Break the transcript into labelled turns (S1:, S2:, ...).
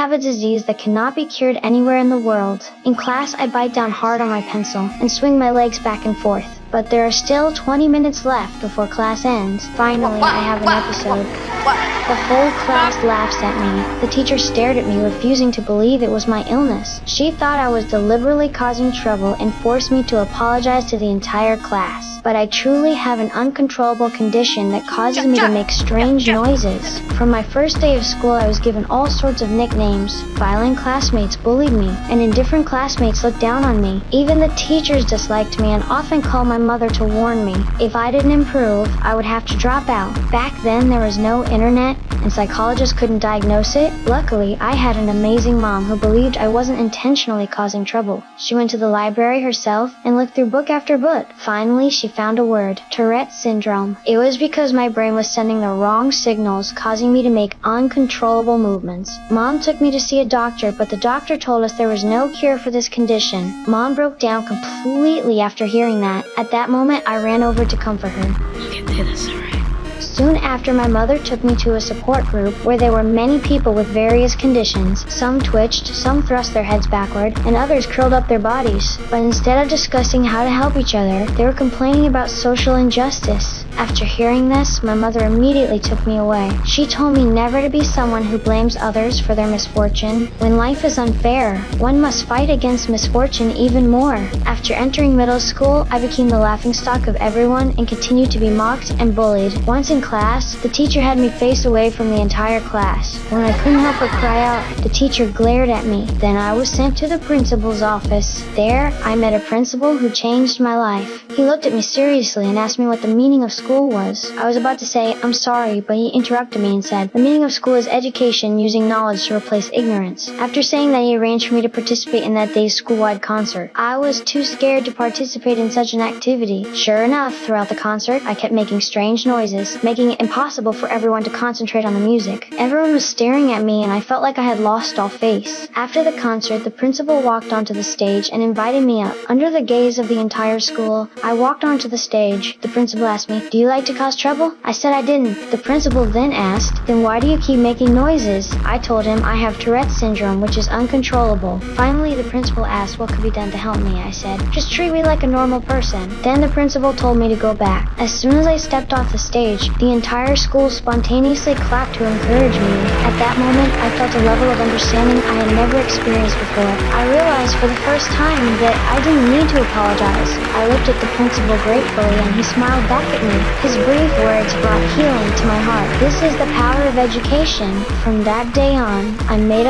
S1: have a disease that cannot be cured anywhere in the world. In class, I bite down hard on my pencil and swing my legs back and forth. But there are still 20 minutes left before class ends. Finally, I have an episode. The whole class laughs at me. The teacher stared at me, refusing to believe it was my illness. She thought I was deliberately causing trouble and forced me to apologize to the entire class. But I truly have an uncontrollable condition that causes me to make strange noises. From my first day of school, I was given all sorts of nicknames. Violent classmates bullied me, and indifferent classmates looked down on me. Even the teachers disliked me and often called my mother to warn me. If I didn't improve, I would have to drop out. Back then, there was no internet, and psychologists couldn't diagnose it. Luckily, I had an amazing mom who believed I wasn't intentionally causing trouble. She went to the library herself and looked through book after book. Finally, she found a word: Tourette syndrome. It was because my brain was sending the wrong signals, causing me to make uncontrollable movements. Mom took me to see a doctor, but the doctor told us there was no cure for this condition. Mom broke down completely after hearing that. At that moment, I ran over to comfort her.
S2: You can do this, alright?
S1: Soon after, my mother took me to a support group where there were many people with various conditions. Some twitched, some thrust their heads backward, and others curled up their bodies. But instead of discussing how to help each other, they were complaining about social injustice. After hearing this, my mother immediately took me away. She told me never to be someone who blames others for their misfortune. When life is unfair, one must fight against misfortune even more. After entering middle school, I became the laughingstock of everyone and continued to be mocked and bullied. Once in class, the teacher had me face away from the entire class. When I couldn't help but cry out, the teacher glared at me. Then I was sent to the principal's office. There, I met a principal who changed my life. He looked at me seriously and asked me what the meaning of school was. I was about to say, "I'm sorry," but he interrupted me and said, "The meaning of school is education using knowledge to replace ignorance." After saying that, he arranged for me to participate in that day's school-wide concert. I was too scared to participate in such an activity. Sure enough, throughout the concert, I kept making strange noises, making it impossible for everyone to concentrate on the music. Everyone was staring at me and I felt like I had lost all face. After the concert, the principal walked onto the stage and invited me up. Under the gaze of the entire school, I walked onto the stage. The principal asked me, "Do you like to cause trouble?" I said I didn't. The principal then asked, "Then why do you keep making noises?" I told him I have Tourette syndrome, which is uncontrollable. Finally, the principal asked what could be done to help me. I said, "Just treat me like a normal person." Then the principal told me to go back. As soon as I stepped off the stage, the entire school spontaneously clapped to encourage me. At that moment, I felt a level of understanding I had never experienced before. I realized for the first time that I didn't need to apologize. I looked at the principal gratefully and he smiled back at me. His brief words brought healing to my heart. This is the power of education. From that day on, I made